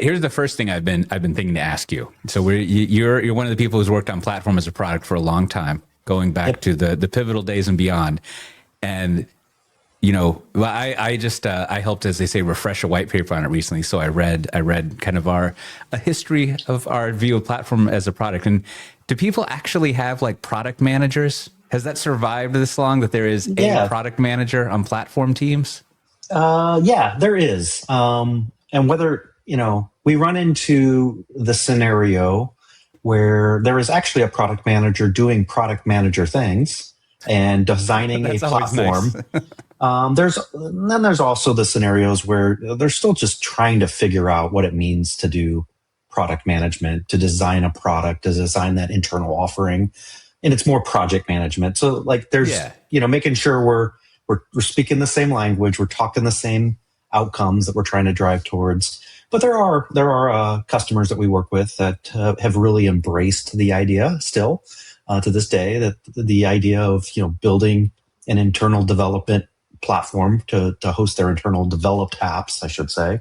here's the first thing I've been thinking to ask you. So you're one of the people who's worked on platform as a product for a long time, going back to the pivotal days and beyond. And I helped, as they say, refresh a white paper on it recently. So I read kind of a history of our view of platform as a product. And do people actually have like product managers? Has that survived this long, that there is a product manager on platform teams? Yeah, there is. And whether, we run into the scenario where there is actually a product manager doing product manager things and designing a platform. Nice. There's also the scenarios where they're still just trying to figure out what it means to do product management, to design a product, to design that internal offering. And it's more project management. So like there's, making sure we're speaking the same language, we're talking the same outcomes that we're trying to drive towards. But there are customers that we work with that have really embraced the idea still to this day, that the idea of building an internal development platform to host their internal developed apps, I should say,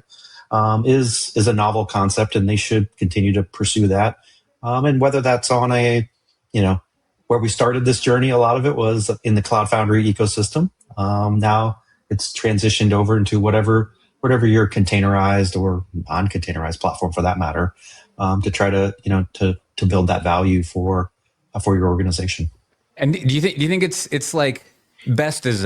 is a novel concept, and they should continue to pursue that. And whether that's on where we started this journey, a lot of it was in the Cloud Foundry ecosystem. Now it's transitioned over into whatever your containerized or non-containerized platform, for that matter, to try to to build that value for your organization. And do you think it's like best is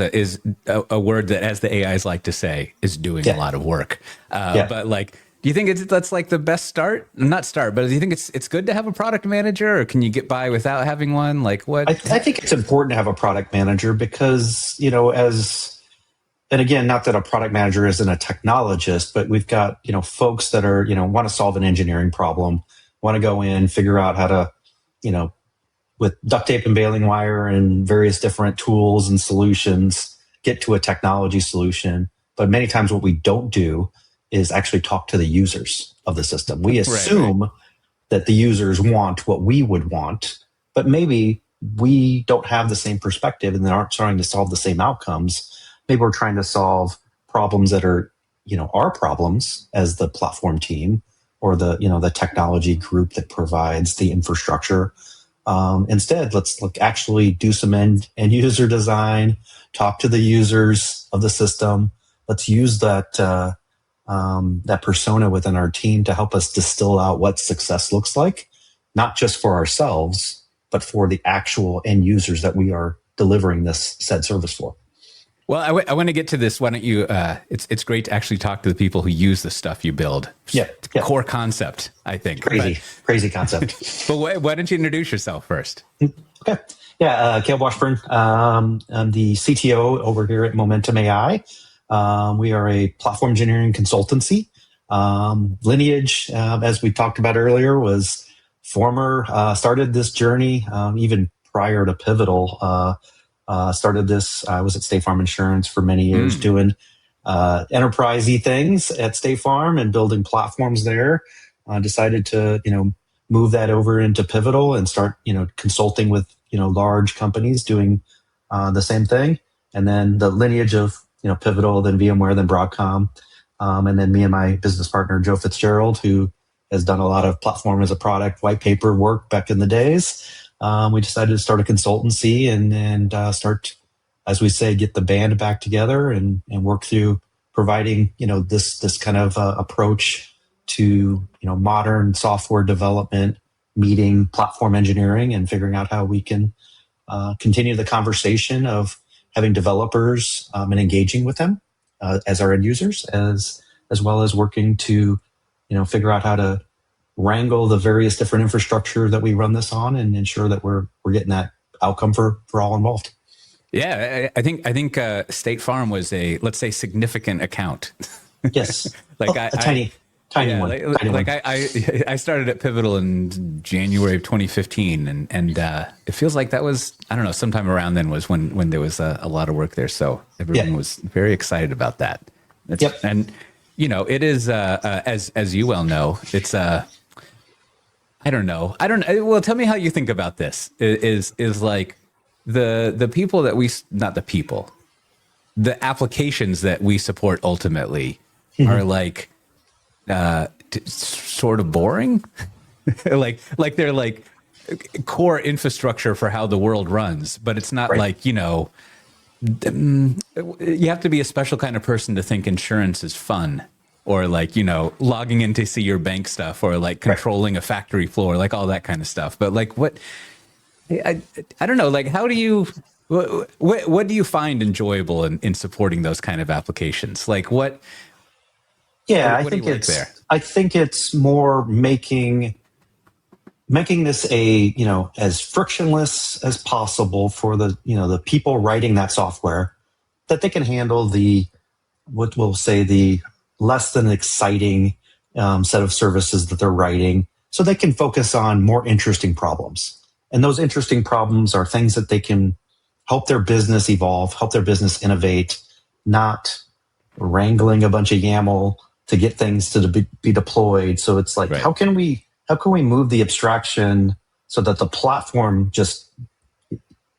a word that, as the AIs like to say, is doing a lot of work. But like, do you think that's like the best start? Not start, but do you think it's good to have a product manager, or can you get by without having one? Like what? I think it's important to have a product manager because, and again, not that a product manager isn't a technologist, but we've got, folks that are, want to solve an engineering problem, want to go in, figure out how to, with duct tape and baling wire and various different tools and solutions, get to a technology solution. But many times what we don't do is actually talk to the users of the system. We assume that the users want what we would want, but maybe we don't have the same perspective and they aren't trying to solve the same outcomes. Maybe we're trying to solve problems that are, our problems as the platform team or the technology group that provides the infrastructure. Instead, let's actually do some end user design, talk to the users of the system. Let's use that persona within our team to help us distill out what success looks like, not just for ourselves, but for the actual end users that we are delivering this said service for. Well, I want to get to this. Why don't you? It's great to actually talk to the people who use the stuff you build. Yeah. Core concept, I think. Crazy concept. But why don't you introduce yourself first? Okay. Yeah, Caleb Washburn. I'm the CTO over here at MomentumAI. We are a platform engineering consultancy. Lineage, as we talked about earlier, was started this journey even prior to Pivotal. Started this, I was at State Farm Insurance for many years doing enterprisey things at State Farm and building platforms there. Decided to, move that over into Pivotal and start, consulting with, large companies doing the same thing. And then the lineage of, Pivotal, then VMware, then Broadcom. And then me and my business partner, Joe Fitzgerald, who has done a lot of platform as a product, white paper work back in the days. We decided to start a consultancy and start, as we say, get the band back together and work through providing, this kind of approach to, modern software development, meeting platform engineering and figuring out how we can continue the conversation of having developers and engaging with them as our end users, as well as working to, figure out how to wrangle the various different infrastructure that we run this on and ensure that we're getting that outcome for all involved. Yeah, I think State Farm was a, let's say, significant account. Yes, a tiny one. I started at Pivotal in January of 2015, and it feels like that was, I don't know, sometime around then was when there was a lot of work there. So everyone was very excited about that. And it is as you well know, it's I don't know. Well, tell me how you think about this. Is like the people that not the people, the applications that we support ultimately are like, to sort of boring. like they're like core infrastructure for how the world runs, but it's not like, you have to be a special kind of person to think insurance is fun, or like, logging in to see your bank stuff, or like controlling a factory floor, like all that kind of stuff. But like, I don't know, like, how do you, what do you find enjoyable in supporting those kind of applications? Like what? Yeah, I think it's more making this as frictionless as possible for the people writing that software, that they can handle the less than exciting set of services that they're writing, so they can focus on more interesting problems. And those interesting problems are things that they can help their business evolve, help their business innovate, not wrangling a bunch of YAML to get things to be deployed. So it's like, how can we move the abstraction so that the platform just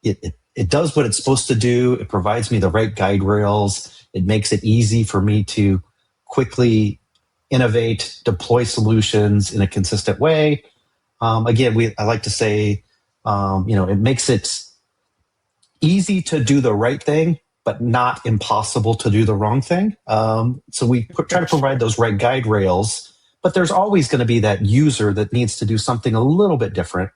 it does what it's supposed to do. It provides me the right guide rails. It makes it easy for me to quickly innovate, deploy solutions in a consistent way. Again, I like to say, it makes it easy to do the right thing, but not impossible to do the wrong thing. So we try to provide those right guide rails, but there's always going to be that user that needs to do something a little bit different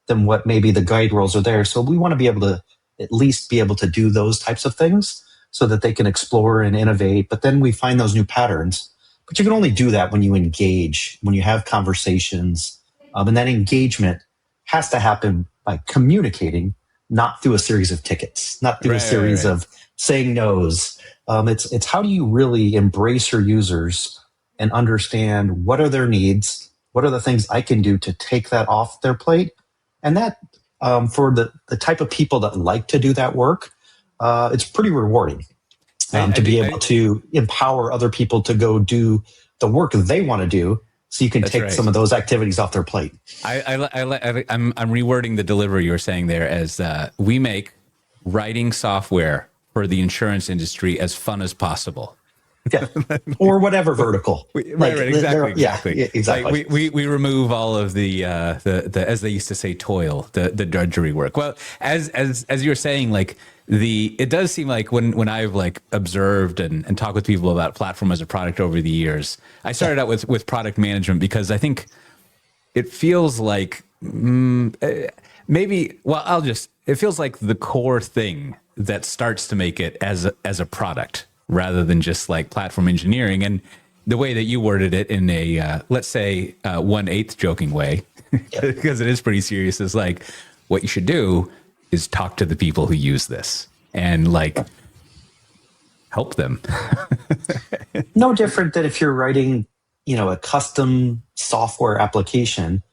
than what maybe the guide rails are there. So we want to be able to at least be able to do those types of things so that they can explore and innovate. But then we find those new patterns. But you can only do that when you engage, when you have conversations. And that engagement has to happen by communicating, not through a series of tickets, not through a series of saying no's. It's how do you really embrace your users and understand what are their needs, what are the things I can do to take that off their plate, and that for the type of people that like to do that work, it's pretty rewarding to be able to empower other people to go do the work they want to do. So you can take some of those activities off their plate. I'm rewording the delivery you were saying there as we make writing software for the insurance industry as fun as possible. Yeah, or whatever vertical. Exactly. Yeah, exactly. Like we remove all of the as they used to say, toil, the drudgery work. Well, as you're saying, like it does seem like when I've like observed and talked with people about platform as a product over the years, I started out with product management because I think it feels like it feels like the core thing that starts to make it as a product, rather than just like platform engineering. And the way that you worded it in a, let's say 1/8 joking way, because it is pretty serious, is like, what you should do is talk to the people who use this and like help them. No different than if you're writing, a custom software application,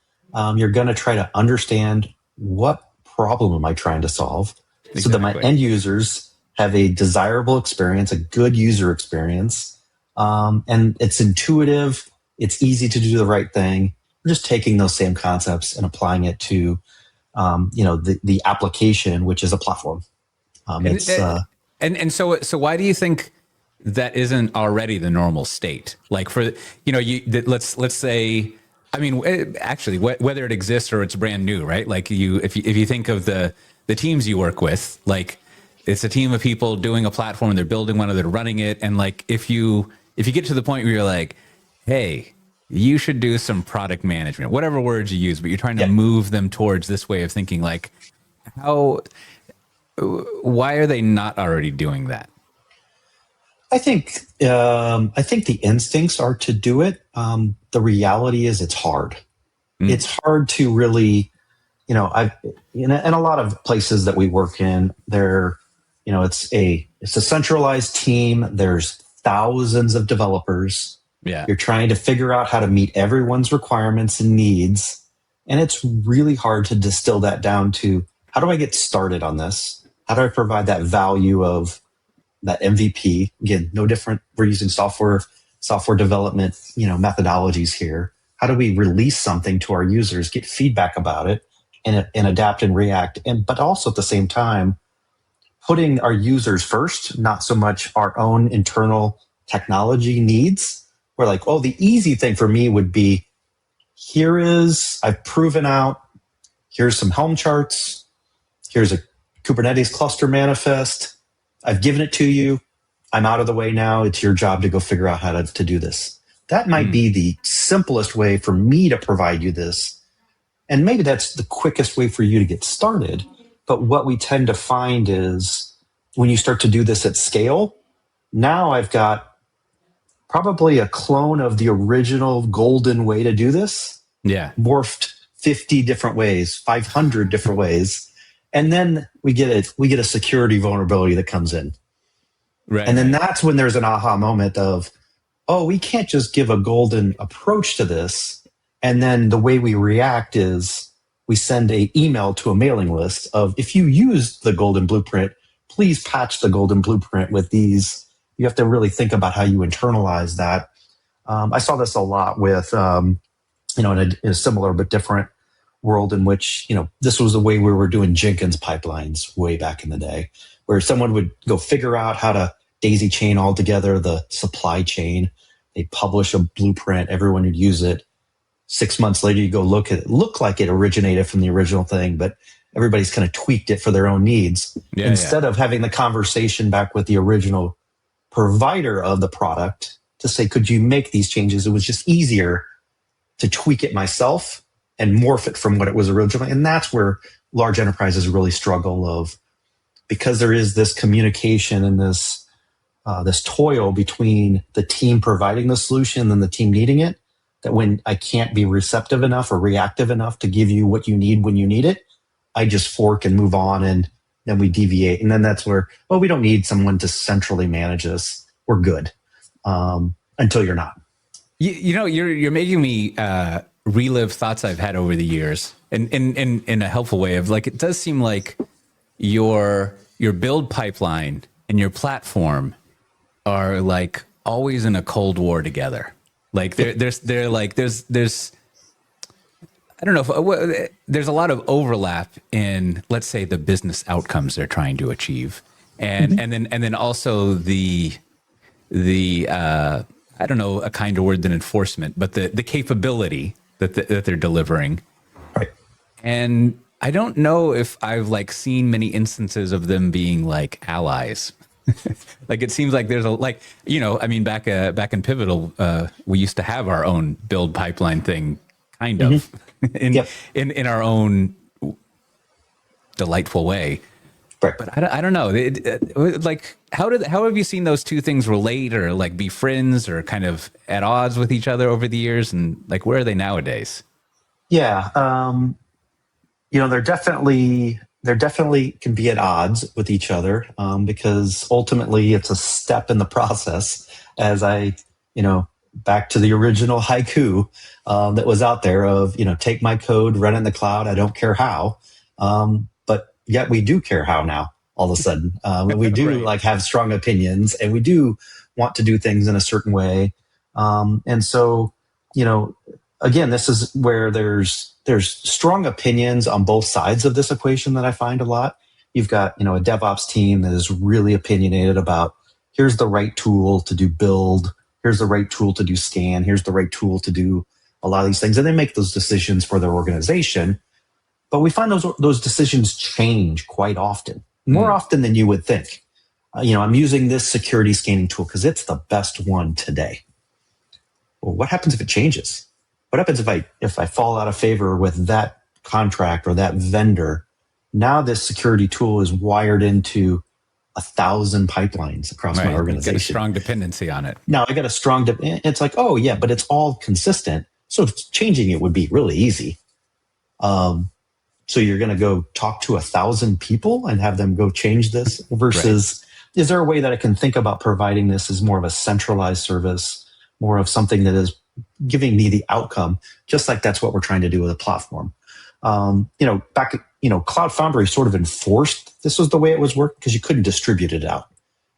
you're going to try to understand what problem am I trying to solve, so that my end users have a desirable experience, a good user experience, and it's intuitive. It's easy to do the right thing. We're just taking those same concepts and applying it to, the application, which is a platform. So why do you think that isn't already the normal state? Like let's say, I mean, actually, whether it exists or it's brand new, right? Like if you think of the teams you work with, like, it's a team of people doing a platform, they're building one, or they're running it. And like, if you get to the point where you're like, hey, you should do some product management, whatever words you use, but you're trying to move them towards this way of thinking, like, why are they not already doing that? I think the instincts are to do it. The reality is it's hard. It's hard to really, in a lot of places that we work in, it's a centralized team. There's thousands of developers. Yeah. You're trying to figure out how to meet everyone's requirements and needs. And it's really hard to distill that down to, how do I get started on this? How do I provide that value of that MVP? Again, no different. We're using software development, methodologies here. How do we release something to our users, get feedback about it, and adapt and react? But also at the same time, putting our users first, not so much our own internal technology needs. where like, oh, the easy thing for me would be, I've proven out, here's some Helm charts, here's a Kubernetes cluster manifest, I've given it to you, I'm out of the way now, it's your job to go figure out how to do this. That might be the simplest way for me to provide you this. And maybe that's the quickest way for you to get started. But what we tend to find is when you start to do this at scale, now I've got probably a clone of the original golden way to do this. Yeah. Morphed 50 different ways, 500 different ways. And then we get a security vulnerability that comes in. Right. And then that's when there's an aha moment of, oh, we can't just give a golden approach to this. And then the way we react is we send an email to a mailing list of, if you use the golden blueprint, please patch the golden blueprint with these. You have to really think about how you internalize that. I saw this a lot with, in a similar but different world in which, this was the way we were doing Jenkins pipelines way back in the day, where someone would go figure out how to daisy chain all together the supply chain. They'd publish a blueprint, everyone would use it. 6 months later, you go look at it, look like it originated from the original thing, but everybody's kind of tweaked it for their own needs. Instead of having the conversation back with the original provider of the product to say, could you make these changes? It was just easier to tweak it myself and morph it from what it was originally. And that's where large enterprises really struggle of, because there is this communication and this toil between the team providing the solution and the team needing it, that when I can't be receptive enough or reactive enough to give you what you need when you need it, I just fork and move on, and then we deviate. And then that's where, well, we don't need someone to centrally manage this. We're good until you're not. You're making me relive thoughts I've had over the years, and in a helpful way of, like, it does seem like your build pipeline and your platform are like always in a cold war together. Like there's I don't know if there's a lot of overlap in, let's say, the business outcomes they're trying to achieve, and then also the I don't know a kinder word than enforcement, but the capability that they're delivering. Right. And I don't know if I've seen many instances of them being like allies. Like, it seems like there's back in Pivotal, we used to have our own build pipeline thing, kind of, in our own delightful way. Right. But I don't know. How have you seen those two things relate, or be friends, or kind of at odds with each other over the years, and where are they nowadays? Yeah, they're definitely can be at odds with each other, because ultimately it's a step in the process. As back to the original haiku that was out there of, take my code, run it in the cloud, I don't care how. But yet we do care how now, all of a sudden. We do right. have strong opinions, and we do want to do things in a certain way. And so, again, this is where there's strong opinions on both sides of this equation that I find a lot. You've got, a DevOps team that is really opinionated about, here's the right tool to do build, here's the right tool to do scan, here's the right tool to do a lot of these things. And they make those decisions for their organization. But we find those decisions change quite often, more often than you would think. I'm using this security scanning tool because it's the best one today. Well, what happens if it changes? What happens if I fall out of favor with that contract or that vendor? Now this security tool is wired into 1,000 pipelines across my organization. Get a strong dependency on it. Now I got a strong, it's like, oh yeah, but it's all consistent. So changing it would be really easy. So you're going to go talk to 1,000 people and have them go change this versus, is there a way that I can think about providing this as more of a centralized service, more of something that is giving me the outcome, just like that's what we're trying to do with a platform. Cloud Foundry sort of enforced this was the way it was working because you couldn't distribute it out.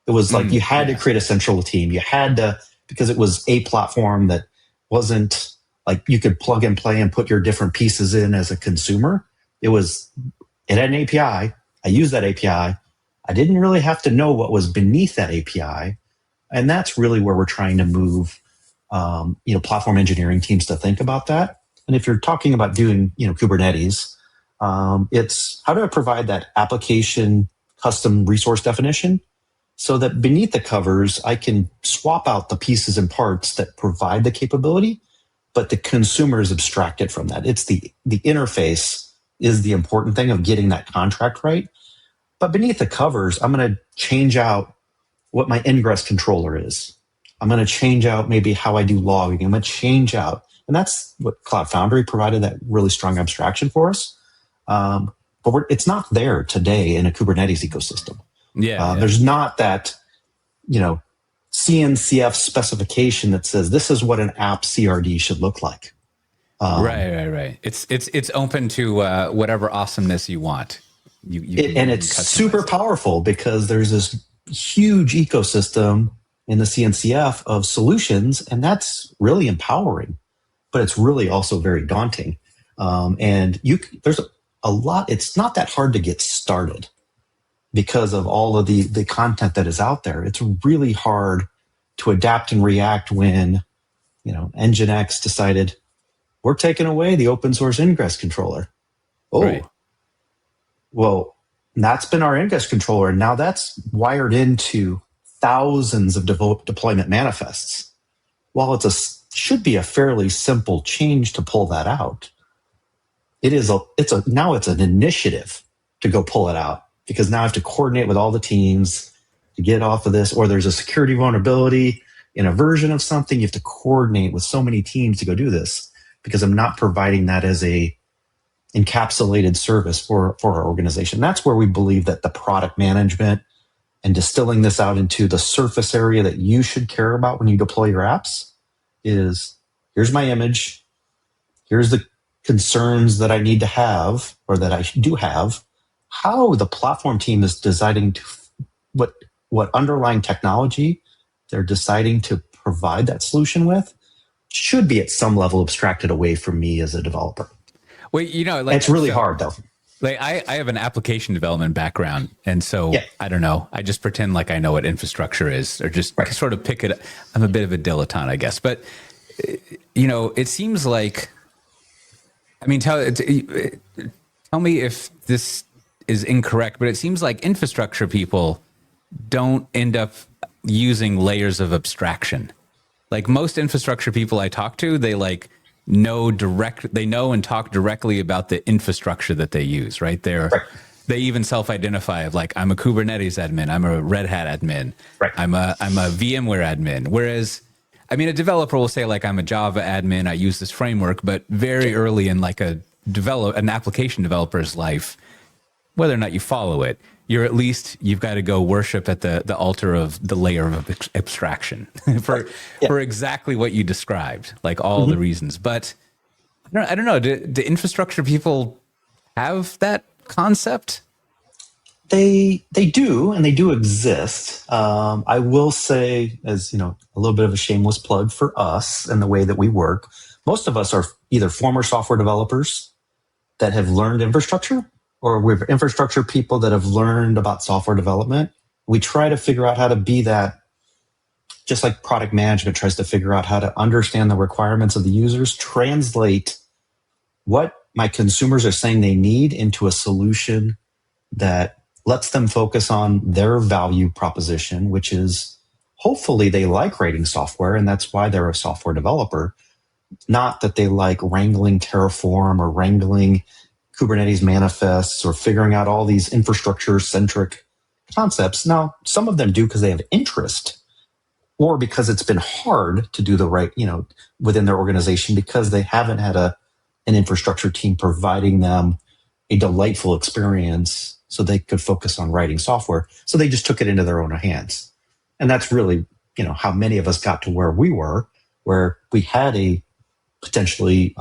It was like you had to create a central team. You had to, because it was a platform that wasn't like you could plug and play and put your different pieces in as a consumer. It had an API. I used that API. I didn't really have to know what was beneath that API. And that's really where we're trying to move platform engineering teams to think about that. And if you're talking about doing, Kubernetes, it's how do I provide that application custom resource definition so that beneath the covers, I can swap out the pieces and parts that provide the capability, but the consumer is abstracted from that. It's the interface is the important thing of getting that contract right. But beneath the covers, I'm going to change out what my ingress controller is. I'm going to change out maybe how I do logging. I'm going to change out, and that's what Cloud Foundry provided, that really strong abstraction for us. But it's not there today in a Kubernetes ecosystem. There's not that, CNCF specification that says this is what an app CRD should look like. Right. It's open to whatever awesomeness you want. And it's super powerful because there's this huge ecosystem in the CNCF of solutions, and that's really empowering, but it's really also very daunting. And there's a lot. It's not that hard to get started because of all of the content that is out there. It's really hard to adapt and react when, Nginx decided we're taking away the open source ingress controller. Oh, right. Well, that's been our ingress controller. Now that's wired into thousands of deployment manifests. While should be a fairly simple change to pull that out, now it's an initiative to go pull it out, because now I have to coordinate with all the teams to get off of this, or there's a security vulnerability in a version of something. You have to coordinate with so many teams to go do this because I'm not providing that as a encapsulated service for our organization. That's where we believe that the product management and distilling this out into the surface area that you should care about when you deploy your apps is, here's my image, here's the concerns that I need to have, or that I do have, how the platform team is deciding to, what underlying technology they're deciding to provide that solution with should be at some level abstracted away from me as a developer. Well, it's really hard though. I have an application development background, and so I don't know. I just pretend like I know what infrastructure is, or just sort of pick it. I'm a bit of a dilettante, I guess. But it seems like, tell me if this is incorrect, but it seems like infrastructure people don't end up using layers of abstraction. Like most infrastructure people I talk to, they know and talk directly about the infrastructure that they use, right? They even self-identify of I'm a Kubernetes admin, I'm a Red Hat admin, I'm a VMware admin. Whereas, a developer will say I'm a Java admin, I use this framework, but very early in an application developer's life, whether or not you follow it, you've got to go worship at the altar of the layer of abstraction for exactly what you described, all the reasons. But I don't know. Do infrastructure people have that concept? They do, and they do exist. I will say, as a little bit of a shameless plug for us and the way that we work, most of us are either former software developers that have learned infrastructure, or we're infrastructure people that have learned about software development. We try to figure out how to be that, just like product management tries to figure out how to understand the requirements of the users, translate what my consumers are saying they need into a solution that lets them focus on their value proposition, which is hopefully they like writing software, and that's why they're a software developer, not that they like wrangling Terraform or wrangling Kubernetes manifests or figuring out all these infrastructure-centric concepts. Now, some of them do because they have interest, or because it's been hard to do the right, within their organization, because they haven't had an infrastructure team providing them a delightful experience so they could focus on writing software. So they just took it into their own hands. And that's really, how many of us got to where we were, where we had a potentially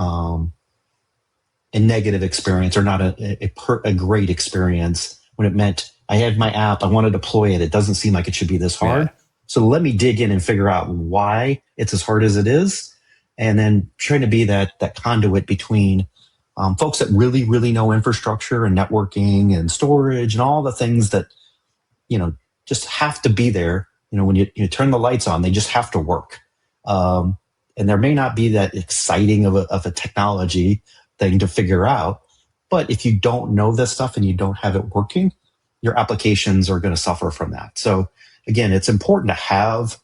a negative experience, or not a great experience, when it meant I had my app, I want to deploy it. It doesn't seem like it should be this hard. Yeah. So let me dig in and figure out why it's as hard as it is. And then trying to be that conduit between folks that really, really know infrastructure and networking and storage and all the things that, just have to be there. When you turn the lights on, they just have to work. And there may not be that exciting of a technology thing to figure out. But if you don't know this stuff and you don't have it working, your applications are going to suffer from that. So again, it's important to have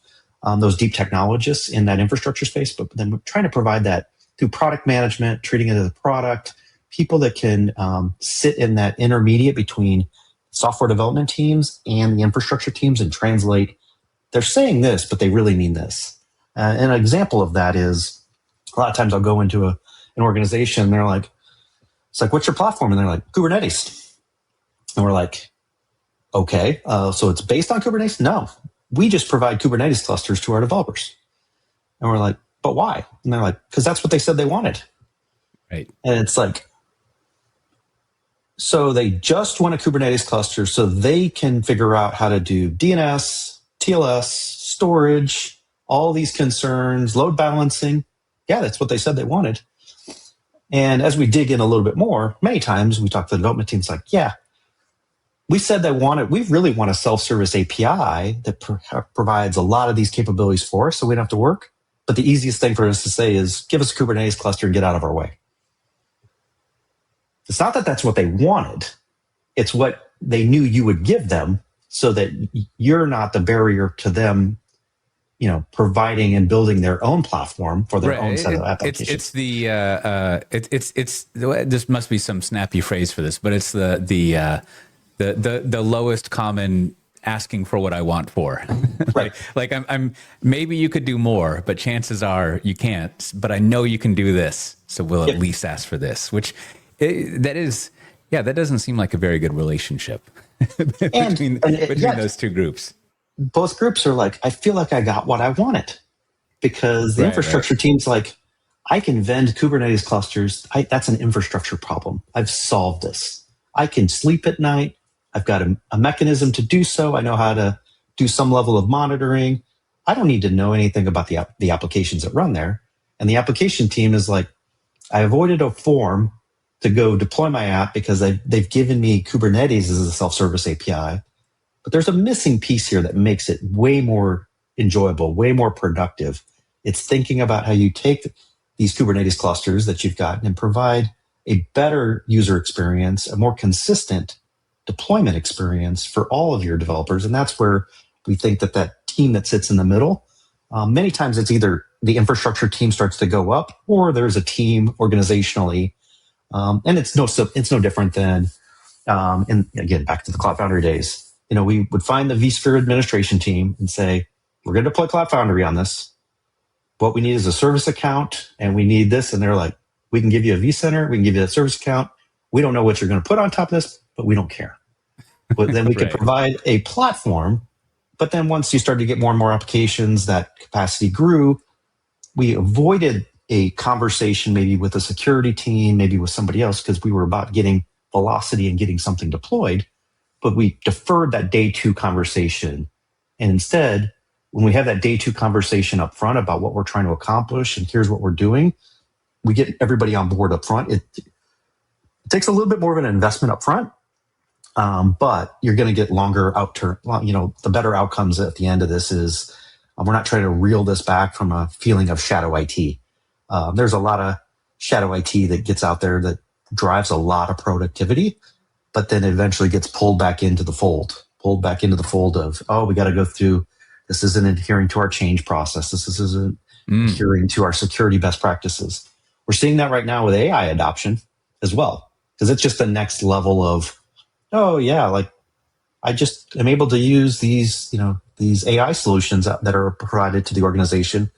those deep technologists in that infrastructure space, but then we're trying to provide that through product management, treating it as a product, people that can sit in that intermediate between software development teams and the infrastructure teams and translate. They're saying this, but they really mean this. And an example of that is a lot of times I'll go into an organization and they're like, it's like, what's your platform? And they're like, Kubernetes. And we're like, okay, so it's based on Kubernetes? No, we just provide Kubernetes clusters to our developers. And we're like, but why? And they're like, because that's what they said they wanted. Right. And it's like, so they just want a Kubernetes cluster so they can figure out how to do DNS, TLS, storage, all these concerns, load balancing. Yeah, that's what they said they wanted. And as we dig in a little bit more, many times we talk to the development teams like, yeah, we said we really want a self-service API that provides a lot of these capabilities for us so we don't have to work. But the easiest thing for us to say is give us a Kubernetes cluster and get out of our way. It's not that that's what they wanted. It's what they knew you would give them so that you're not the barrier to them, providing and building their own platform for their own set of applications. This must be some snappy phrase for this, but it's the lowest common asking for what I want for. Right. like I'm maybe you could do more, but chances are you can't, but I know you can do this. So we'll at least ask for this, which that doesn't seem like a very good relationship between those two groups. Both groups are like, I feel like I got what I wanted because the infrastructure team's like, I can vend Kubernetes clusters. That's an infrastructure problem. I've solved this. I can sleep at night. I've got a mechanism to do so. I know how to do some level of monitoring. I don't need to know anything about the applications that run there. And the application team is like, I avoided a form to go deploy my app because they've given me Kubernetes as a self-service API. But there's a missing piece here that makes it way more enjoyable, way more productive. It's thinking about how you take these Kubernetes clusters that you've gotten and provide a better user experience, a more consistent deployment experience for all of your developers. And that's where we think that team that sits in the middle, many times it's either the infrastructure team starts to go up or there's a team organizationally. And it's no different than, again, back to the Cloud Foundry days. We would find the vSphere administration team and say, we're going to deploy Cloud Foundry on this. What we need is a service account and we need this. And they're like, we can give you a vCenter. We can give you a service account. We don't know what you're going to put on top of this, but we don't care. But then we can provide a platform. But then once you started to get more and more applications, that capacity grew. We avoided a conversation maybe with a security team, maybe with somebody else, because we were about getting velocity and getting something deployed. But we deferred that day two conversation. And instead, when we have that day two conversation up front about what we're trying to accomplish and here's what we're doing, we get everybody on board up front. It takes a little bit more of an investment up front, but you're going to get longer the better outcomes at the end of this is we're not trying to reel this back from a feeling of shadow IT. There's a lot of shadow IT that gets out there that drives a lot of productivity, but then eventually gets pulled back into the fold of, we got to go through, this isn't adhering to our change process. This isn't adhering to our security best practices. We're seeing that right now with AI adoption as well, because it's just the next level of, I just am able to use these AI solutions that are provided to the organization.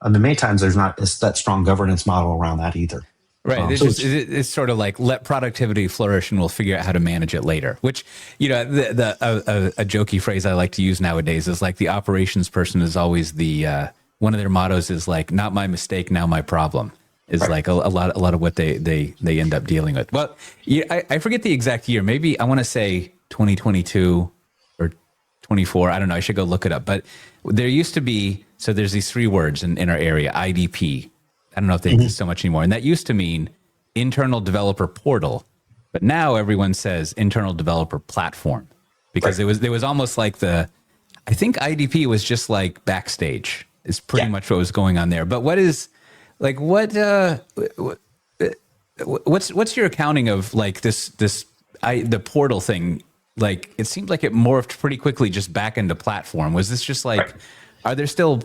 Many times there's not that strong governance model around that either. Right. It's sort of like let productivity flourish and we'll figure out how to manage it later, which, a jokey phrase I like to use nowadays is like the operations person is always one of their mottos is like, not my mistake, now my problem is like a lot of what they end up dealing with. Well, I forget the exact year. Maybe I want to say 2022 or 24. I don't know. I should go look it up. But there used to be, so there's these three words in our area, IDP. I don't know if they exist so much anymore. And that used to mean internal developer portal. But now everyone says internal developer platform because there was almost like I think IDP was just like backstage. is pretty much what was going on there. But what is like what's your accounting of like the portal thing? Like it seemed like it morphed pretty quickly just back into platform. Was this just like, are there still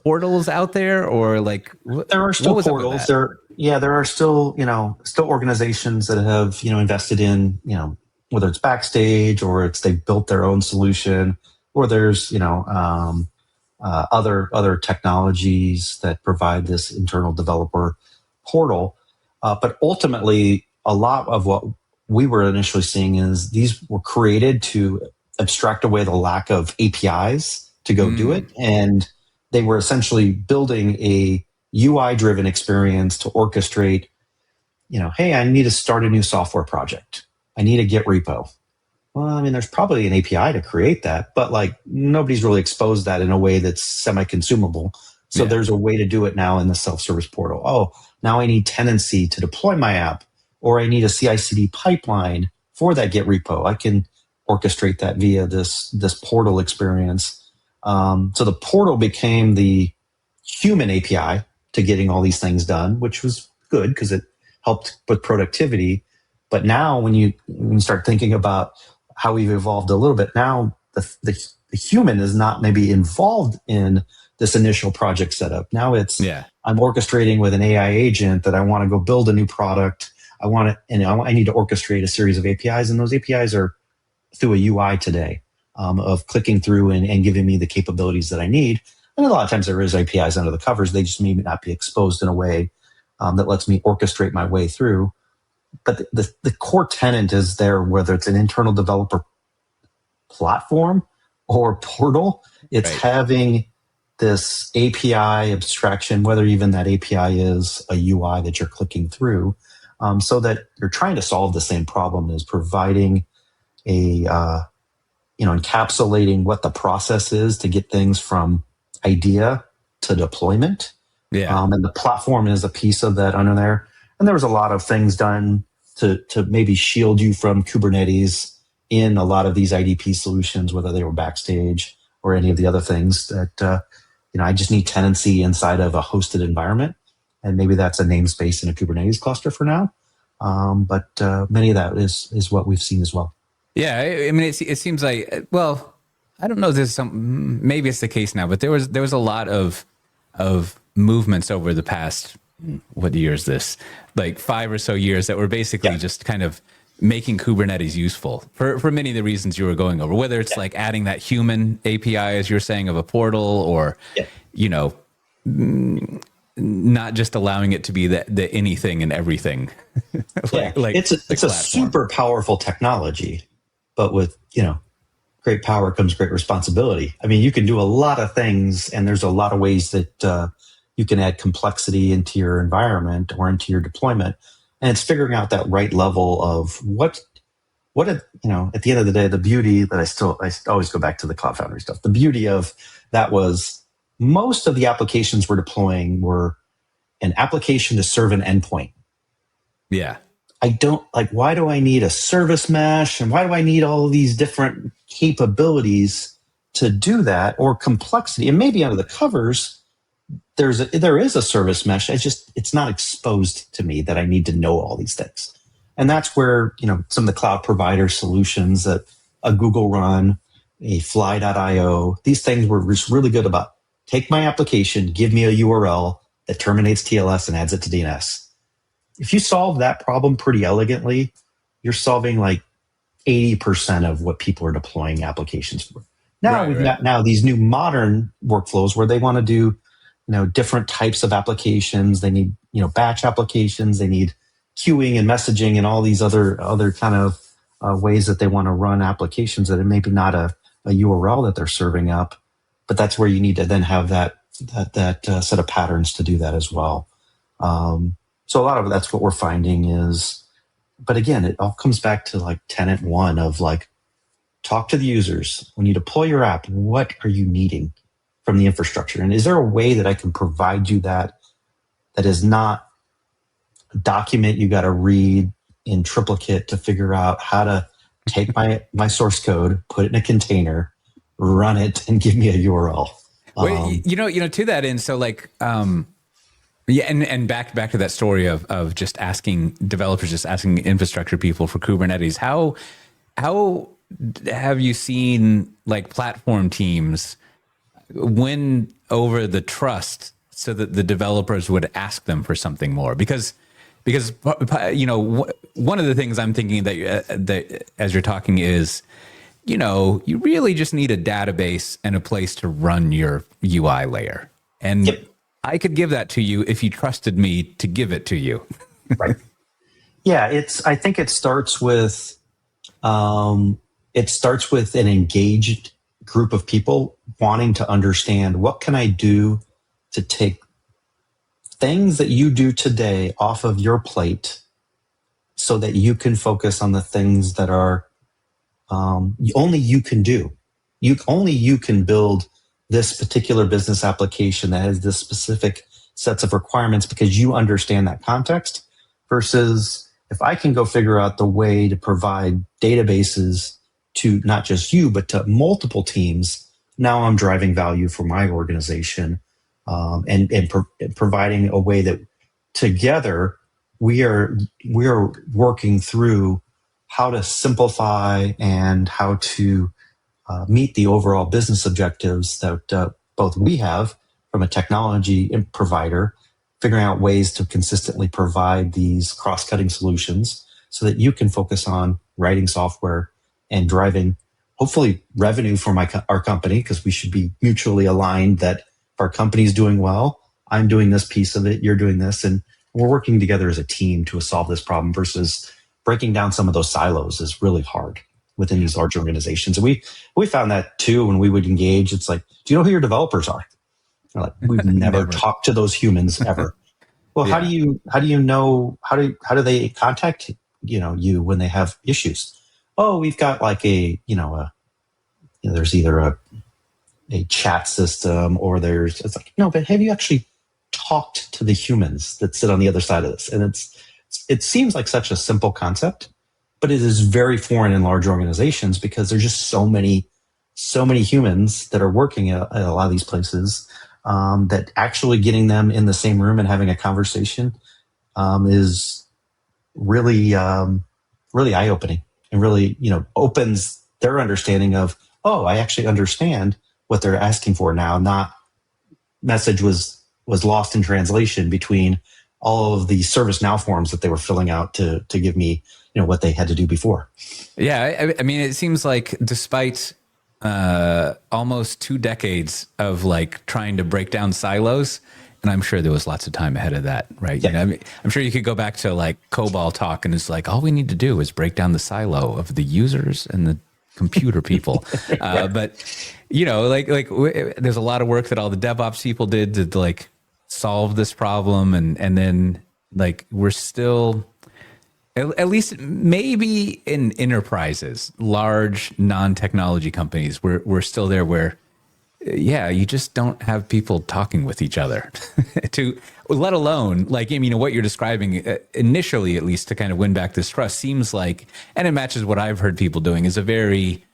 portals out there, or like there are still portals? There are still still organizations that have invested in whether it's Backstage or it's they've built their own solution, or there's other technologies that provide this internal developer portal. But ultimately, a lot of what we were initially seeing is these were created to abstract away the lack of APIs to go do it. And they were essentially building a UI-driven experience to orchestrate, hey, I need to start a new software project. I need a Git repo. Well, I mean, there's probably an API to create that, but like nobody's really exposed that in a way that's semi-consumable. So there's a way to do it now in the self-service portal. Oh, now I need tenancy to deploy my app, or I need a CI/CD pipeline for that Git repo. I can orchestrate that via this portal experience. So the portal became the human API to getting all these things done, which was good because it helped with productivity. But now when you start thinking about how we've evolved a little bit, now the human is not maybe involved in this initial project setup. Now it's I'm orchestrating with an AI agent that I want to go build a new product. I need to orchestrate a series of APIs, and those APIs are through a UI today of clicking through and giving me the capabilities that I need. And a lot of times there is APIs under the covers. They just may not be exposed in a way that lets me orchestrate my way through. But the core tenant is there, whether it's an internal developer platform or portal. It's having this API abstraction, whether even that API is a UI that you're clicking through, so that you're trying to solve the same problem as providing encapsulating what the process is to get things from idea to deployment. And the platform is a piece of that under there. And there was a lot of things done to maybe shield you from Kubernetes in a lot of these IDP solutions, whether they were Backstage or any of the other things that, I just need tenancy inside of a hosted environment. And maybe that's a namespace in a Kubernetes cluster for now. But many of that is what we've seen as well. Yeah, I mean, it seems like, well, I don't know if there's maybe it's the case now, but there was a lot of movements over the past, what year is this? Like 5 or so years that were basically just kind of making Kubernetes useful for many of the reasons you were going over, whether it's like adding that human API, as you're saying, of a portal, or, not just allowing it to be the anything and everything. It's a super powerful technology, but with, great power comes great responsibility. I mean, you can do a lot of things, and there's a lot of ways that you can add complexity into your environment or into your deployment. And it's figuring out that right level of what at the end of the day, the beauty that I always go back to the Cloud Foundry stuff. The beauty of that was most of the applications we're deploying were an application to serve an endpoint. Yeah. Why do I need a service mesh, and why do I need all of these different capabilities to do that, or complexity? And maybe under the covers, there is a service mesh. It's not exposed to me that I need to know all these things. And that's where, some of the cloud provider solutions that a Google Run, a Fly.io, these things were really good about take my application, give me a URL that terminates TLS and adds it to DNS. If you solve that problem pretty elegantly, you're solving like 80% of what people are deploying applications for. Now we've got now these new modern workflows where they want to do, different types of applications. They need, batch applications. They need queuing and messaging and all these other kind of ways that they want to run applications that are maybe not a URL that they're serving up, but that's where you need to then have that set of patterns to do that as well. So a lot of that's what we're finding is, but again, it all comes back to like tenant one of like, talk to the users. When you deploy your app, what are you needing from the infrastructure? And is there a way that I can provide you that is not a document you got to read in triplicate to figure out how to take my source code, put it in a container, run it, and give me a URL? Well, to that end, so like, yeah, and back to that story of just asking developers, just asking infrastructure people for Kubernetes. How have you seen like platform teams win over the trust so that the developers would ask them for something more? Because one of the things I'm thinking that as you're talking is, you really just need a database and a place to run your UI layer. And Yep. I could give that to you if you trusted me to give it to you. Right. Yeah, I think it starts with an engaged group of people wanting to understand what can I do to take things that you do today off of your plate so that you can focus on the things that are only you can do. Only you can build this particular business application that has this specific sets of requirements because you understand that context, versus if I can go figure out the way to provide databases to not just you, but to multiple teams, now I'm driving value for my organization, and providing a way that together we are working through how to simplify and how to meet the overall business objectives that both we have from a technology provider, figuring out ways to consistently provide these cross-cutting solutions so that you can focus on writing software and driving, hopefully, revenue for our company, because we should be mutually aligned that if our company is doing well, I'm doing this piece of it, you're doing this, and we're working together as a team to solve this problem, versus breaking down some of those silos is really hard within these large organizations. And we found that too when we would engage. It's like, do you know who your developers are? They're like, we've never talked to those humans ever. Well, yeah. How do you know, how do they contact you when they have issues? Oh, we've got like there's either a chat system or it's like, no, but have you actually talked to the humans that sit on the other side of this? And it seems like such a simple concept, but it is very foreign in large organizations because there's just so many humans that are working at a lot of these places, that actually getting them in the same room and having a conversation is really, really eye-opening, and really, opens their understanding of, oh, I actually understand what they're asking for now. Not message was lost in translation between all of the ServiceNow forms that they were filling out to give me, what they had to do before. Yeah, I mean, it seems like despite almost 2 decades of like trying to break down silos, and I'm sure there was lots of time ahead of that, right? Yeah. I mean, I'm sure you could go back to like COBOL talk, and it's like all we need to do is break down the silo of the users and the computer people. But there's a lot of work that all the DevOps people did to like solve this problem, and then like we're still, at least maybe in enterprises, large non-technology companies, we're still there where, you just don't have people talking with each other to, let alone like, what you're describing initially, at least to kind of win back this trust seems like, and it matches what I've heard people doing, is a very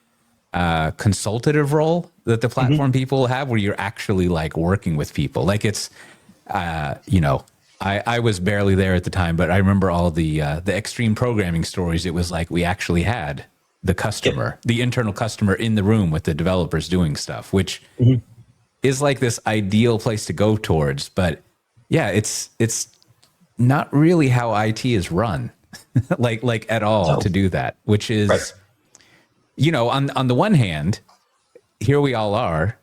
consultative role that the platform people have, where you're actually like working with people. Like it's, I was barely there at the time, but I remember all the extreme programming stories. It was like we actually had the customer, the internal customer in the room with the developers doing stuff, which is like this ideal place to go towards. But yeah, it's not really how IT is run, like at all, to do that, which is, right. On the one hand, here we all are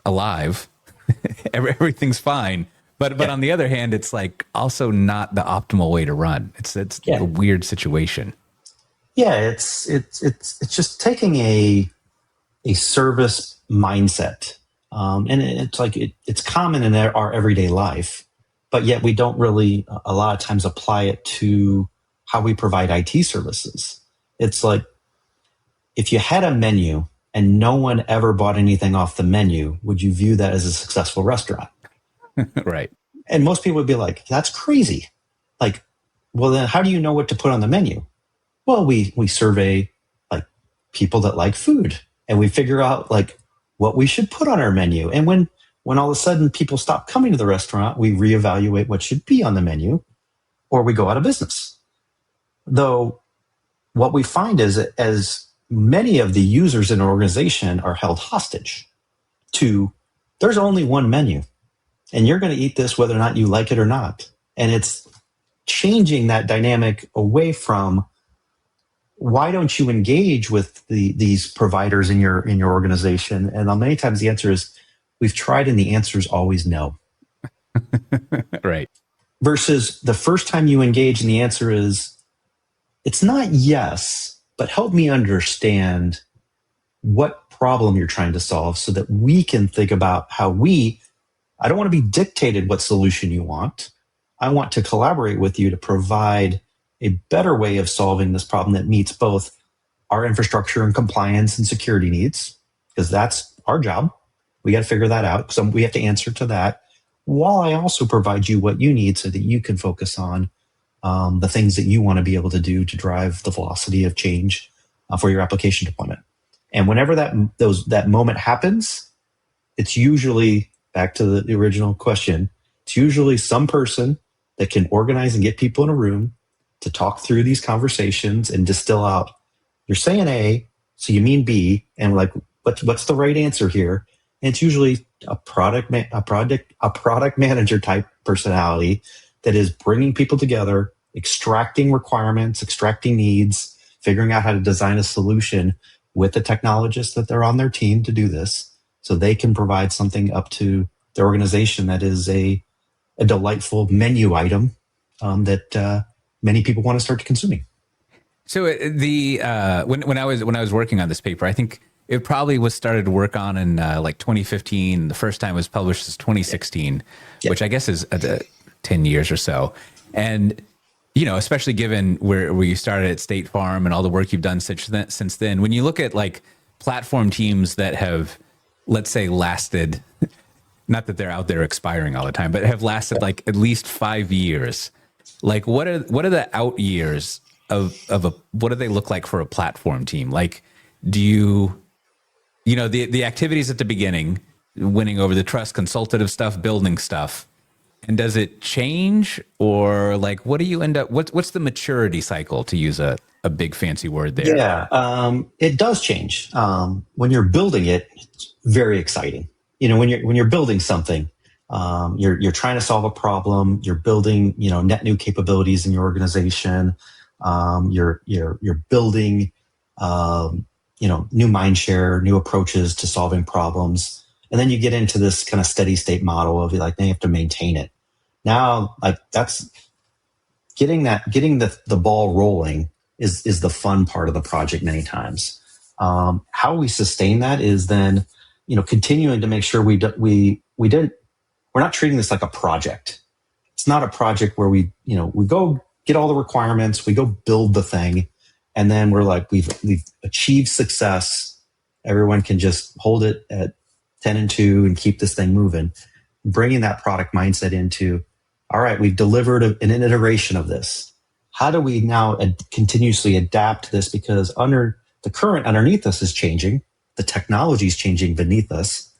alive, everything's fine. But on the other hand, it's like also not the optimal way to run. It's a weird situation. Yeah, it's just taking a service mindset, and it's like it's common in our everyday life, but yet we don't really a lot of times apply it to how we provide IT services. It's like if you had a menu and no one ever bought anything off the menu, would you view that as a successful restaurant? Right. And most people would be like, that's crazy. Like, well, then how do you know what to put on the menu? Well, we survey like people that like food, and we figure out like what we should put on our menu. And when when all of a sudden people stop coming to the restaurant, we reevaluate what should be on the menu, or we go out of business. Though what we find is that as many of the users in an organization are held hostage to, there's only one menu, and you're going to eat this whether or not you like it or not. And it's changing that dynamic away from, why don't you engage with these providers in your organization? And many times the answer is, we've tried, and the answer is always no. Right. Versus the first time you engage and the answer is, it's not yes, but help me understand what problem you're trying to solve so that we can think about how I don't want to be dictated what solution you want. I want to collaborate with you to provide a better way of solving this problem that meets both our infrastructure and compliance and security needs, because that's our job. We got to figure that out. So we have to answer to that, while I also provide you what you need so that you can focus on the things that you want to be able to do to drive the velocity of change for your application deployment. And whenever that moment happens, it's usually, back to the original question, it's usually some person that can organize and get people in a room to talk through these conversations and distill out, you're saying A, so you mean B, and like, what's the right answer here? And it's usually a product manager type personality that is bringing people together, extracting requirements, extracting needs, figuring out how to design a solution with the technologists that they're on their team to do this, so they can provide something up to their organization that is a delightful menu item that many people want to start consuming. So when I was working on this paper, I think it probably was started to work on in like 2015. The first time it was published is 2016, which I guess is 10 years or so. And especially given where you started at State Farm and all the work you've done since then, when you look at like platform teams that have, let's say, lasted, not that they're out there expiring all the time, but have lasted like at least 5 years. Like what are the out years of what do they look like for a platform team? Like, do you the activities at the beginning, winning over the trust, consultative stuff, building stuff, and does it change, or like what do you end up? What's the maturity cycle, to use a big fancy word there? Yeah, it does change. When you're building it, it's very exciting. When you're building something, you're trying to solve a problem. You're building, net new capabilities in your organization. You're building, new mind share, new approaches to solving problems. And then you get into this kind of steady state model of like, now you have to maintain it. Now, like that's getting the ball rolling is the fun part of the project many times. How we sustain that is then, continuing to make sure we're not treating this like a project. It's not a project where we go get all the requirements, we go build the thing, and then we're like, we've achieved success. Everyone can just hold it at 10 and 2 and keep this thing moving. Bringing that product mindset into, all right, we've delivered an iteration of this. How do we now continuously adapt this? Because the current underneath us is changing. The technology is changing beneath us.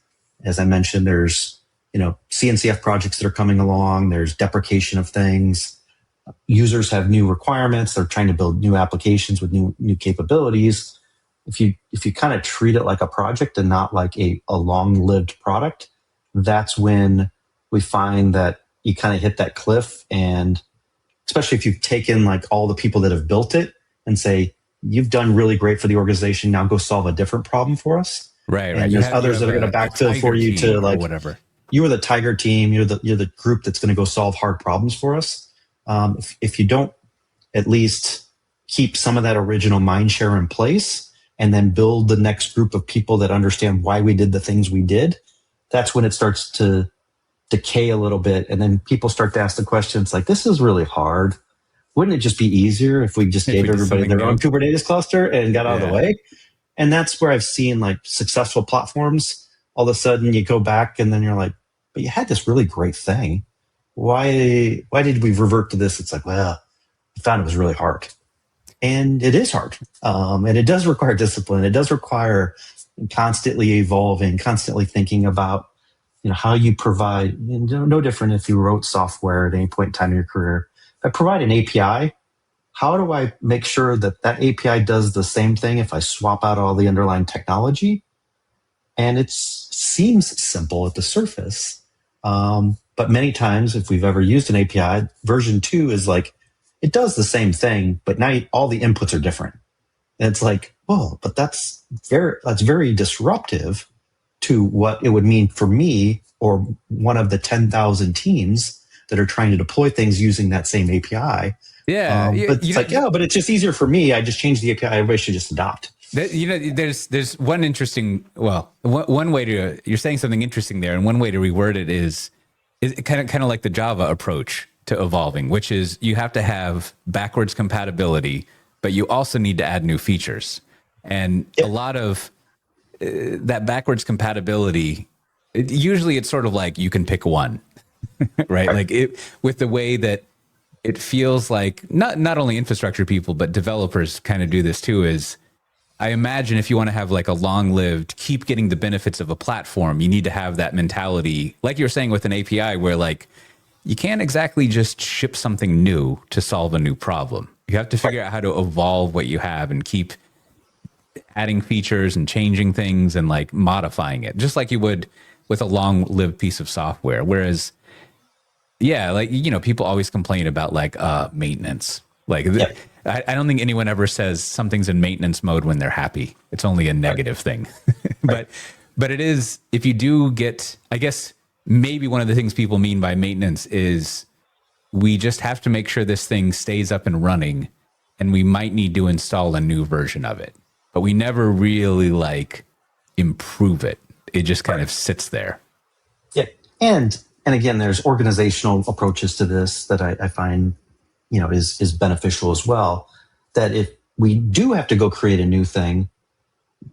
As I mentioned, there's CNCF projects that are coming along. There's deprecation of things. Users have new requirements. They're trying to build new applications with new capabilities. If you kind of treat it like a project and not like a long-lived product, that's when we find that you kind of hit that cliff. And especially if you've taken like all the people that have built it and say, you've done really great for the organization, now go solve a different problem for us. Right. And there's others that are going to backfill for you to like whatever. You are the tiger team. You're the group that's going to go solve hard problems for us. If you don't at least keep some of that original mind share in place and then build the next group of people that understand why we did the things we did, that's when it starts to decay a little bit. And then people start to ask the questions like, this is really hard. Wouldn't it just be easier if we just gave everybody their own Kubernetes cluster and got out of the way? And that's where I've seen like successful platforms. All of a sudden you go back and then you're like, but you had this really great thing. Why did we revert to this? It's like, well, I found it was really hard. And it is hard. And it does require discipline. It does require constantly evolving, constantly thinking about how you provide, no different if you wrote software at any point in time in your career. If I provide an API, how do I make sure that that API does the same thing if I swap out all the underlying technology? And it seems simple at the surface. But many times, if we've ever used an API, version 2 is like, it does the same thing, but now all the inputs are different. And it's like, oh, but that's very disruptive to what it would mean for me or one of the 10,000 teams that are trying to deploy things using that same API. Yeah. But it's like, but it's just easier for me. I just changed the API. Everybody should just adopt. There's one interesting, one way to, you're saying something interesting there, and one way to reword it is kind of like the Java approach to evolving, which is you have to have backwards compatibility, but you also need to add new features. And a lot of that backwards compatibility, usually it's sort of like you can pick one, right? Like with the way that it feels like not only infrastructure people, but developers kind of do this too, is I imagine if you want to have like a long-lived, keep getting the benefits of a platform, you need to have that mentality, like you're saying with an API, where like you can't exactly just ship something new to solve a new problem. You have to figure out how to evolve what you have and keep adding features and changing things and like modifying it, just like you would with a long-lived piece of software. Whereas, yeah, like, people always complain about like maintenance. Like, I don't think anyone ever says something's in maintenance mode when they're happy. It's only a negative thing. But it is, if you do get, I guess maybe one of the things people mean by maintenance is we just have to make sure this thing stays up and running, and we might need to install a new version of it, but we never really like improve it. It just kind of sits there. Yeah. And again, there's organizational approaches to this that I find, is beneficial as well. That if we do have to go create a new thing,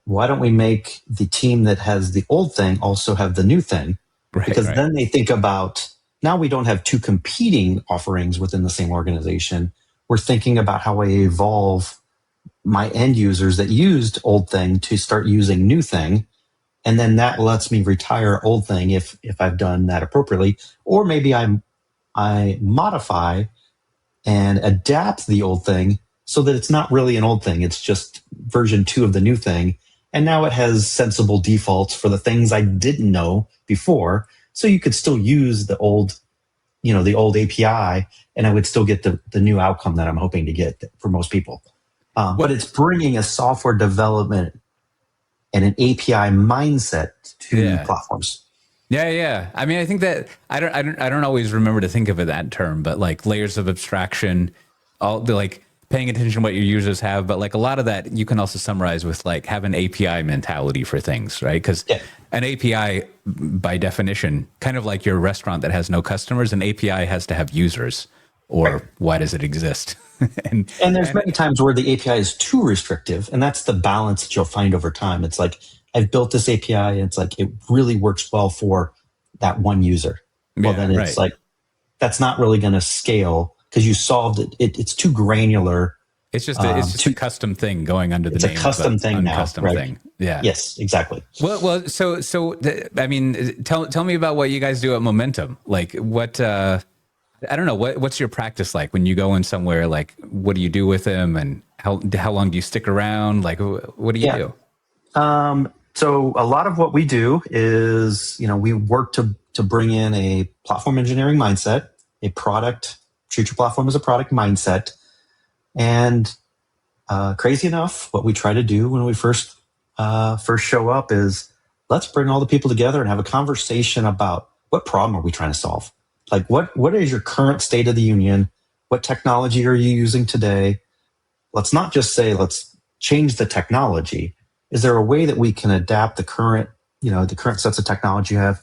why don't we make the team that has the old thing also have the new thing? Because then they think about, now we don't have two competing offerings within the same organization. We're thinking about how I evolve my end users that used old thing to start using new thing. And then that lets me retire old thing if I've done that appropriately. Or maybe I modify and adapt the old thing so that it's not really an old thing. It's just version 2 of the new thing. And now it has sensible defaults for the things I didn't know before. So you could still use the old API, and I would still get the new outcome that I'm hoping to get for most people. But it's bringing a software development and an API mindset to platforms. Yeah. I mean, I think that I don't always remember to think of it that term, but like layers of abstraction, all the like paying attention to what your users have, but like a lot of that you can also summarize with like have an API mentality for things, right? Because an API by definition, kind of like your restaurant that has no customers, an API has to have users, or why does it exist? and there's many times where the API is too restrictive, and that's the balance that you'll find over time. It's like, I've built this API, and it's like, it really works well for that one user. Well, then it's like, that's not really going to scale because you solved it. It's too granular. It's just a custom thing going under the name. It's a custom thing now, right? Thing. Yeah. Yes, exactly. Well. So I mean, tell me about what you guys do at Momentum. Like, what? I don't know. What's your practice like when you go in somewhere? Like, what do you do with them, and how long do you stick around? Like, what do you do? So a lot of what we do is, we work to bring in a platform engineering mindset, treat your platform as a product mindset. And crazy enough, what we try to do when we first show up is, let's bring all the people together and have a conversation about what problem are we trying to solve? Like, what is your current state of the union? What technology are you using today? Let's not just say, let's change the technology. Is there a way that we can adapt the current sets of technology you have?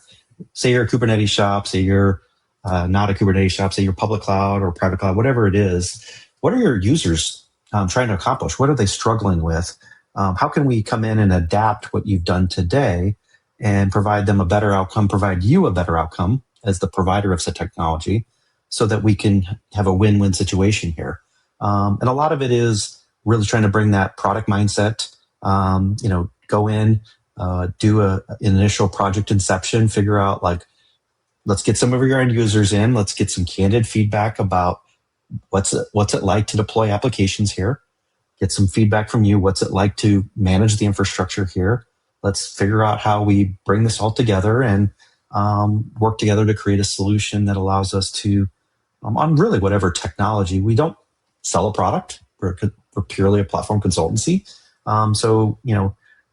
Say you're a Kubernetes shop, say you're not a Kubernetes shop, say you're public cloud or private cloud, whatever it is. What are your users trying to accomplish? What are they struggling with? How can we come in and adapt what you've done today and provide them a better outcome, provide you a better outcome as the provider of said technology, so that we can have a win-win situation here? And a lot of it is really trying to bring that product mindset, go in, do an initial project inception, figure out like, let's get some of your end users in. Let's get some candid feedback about what's it like to deploy applications here. Get some feedback from you. What's it like to manage the infrastructure here? Let's figure out how we bring this all together and work together to create a solution that allows us to, on really whatever technology. We don't sell a product. We're purely a platform consultancy. So,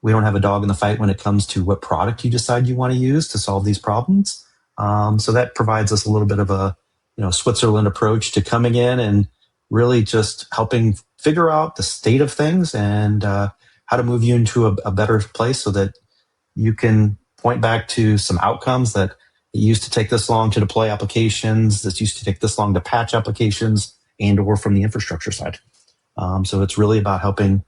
we don't have a dog in the fight when it comes to what product you decide you want to use to solve these problems. So that provides us a little bit of a, Switzerland approach to coming in and really just helping figure out the state of things and how to move you into a better place so that you can point back to some outcomes that it used to take this long to deploy applications, this used to take this long to patch applications, and or from the infrastructure side. So it's really about helping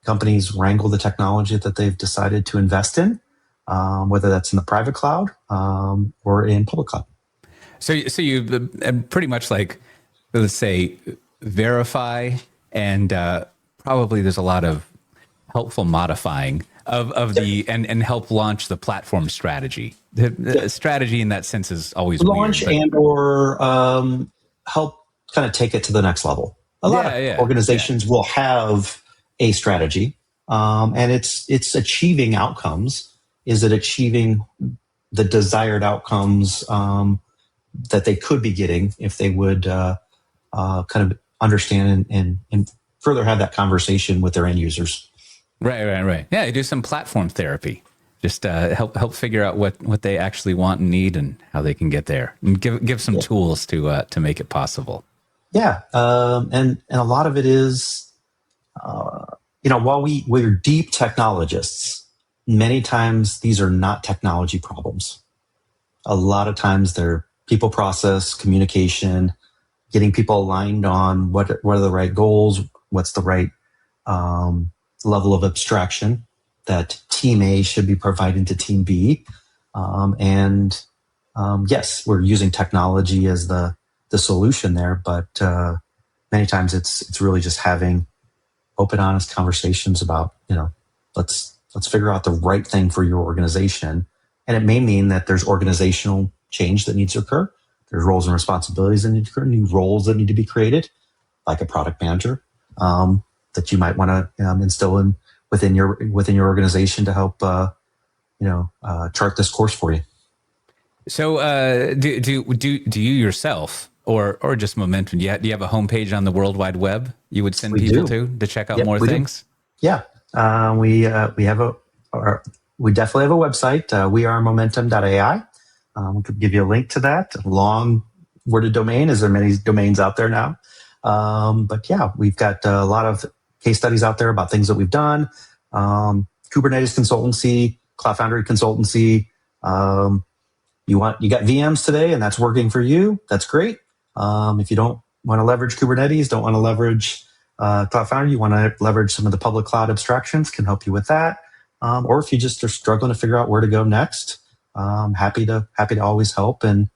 companies wrangle the technology that they've decided to invest in, whether that's in the private cloud or in public cloud. So you pretty much like, let's say, verify and probably there's a lot of helpful modifying of the and help launch the platform strategy. The strategy in that sense is always launch weird, and or help kind of take it to the next level. A lot of organizations will have a strategy, and it's achieving outcomes. Is it achieving the desired outcomes that they could be getting if they would kind of understand and further have that conversation with their end users? Right. Yeah, do some platform therapy. Just help figure out what they actually want and need and how they can get there, and give some tools to make it possible. Yeah, and a lot of it is, while we're deep technologists, many times these are not technology problems. A lot of times they're people, process, communication, getting people aligned on what are the right goals, what's the right level of abstraction that team A should be providing to team B. Yes, we're using technology as the solution there, but many times it's really just having open, honest conversations about, let's figure out the right thing for your organization. And it may mean that there's organizational change that needs to occur. There's roles and responsibilities that need to occur, new roles that need to be created, like a product manager, that you might want to instill within your organization to help chart this course for you. So do you yourself or just Momentum? Do you have a homepage on the World Wide Web you would send people to check out more things? Yeah, we definitely have a website. We are MomentumAI. We could give you a link to that. Long worded domain, as there are many domains out there now. But yeah, we've got a lot of case studies out there about things that we've done. Kubernetes consultancy, Cloud Foundry consultancy. You got VMs today and that's working for you. That's great. If you don't want to leverage Kubernetes, don't want to leverage Cloud Foundry, you want to leverage some of the public cloud abstractions, can help you with that. Or if you just are struggling to figure out where to go next, happy to always help and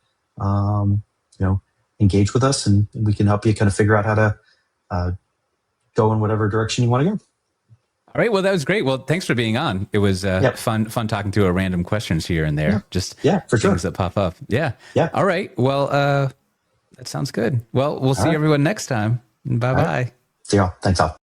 engage with us, and we can help you kind of figure out how to go in whatever direction you want to go. All right. Well, that was great. Well, thanks for being on. It was fun talking to random questions here and there. For things sure that pop up. Yeah. All right. Well, that sounds good. Well, we'll see everyone next time. Bye-bye. Right. See y'all. Thanks all.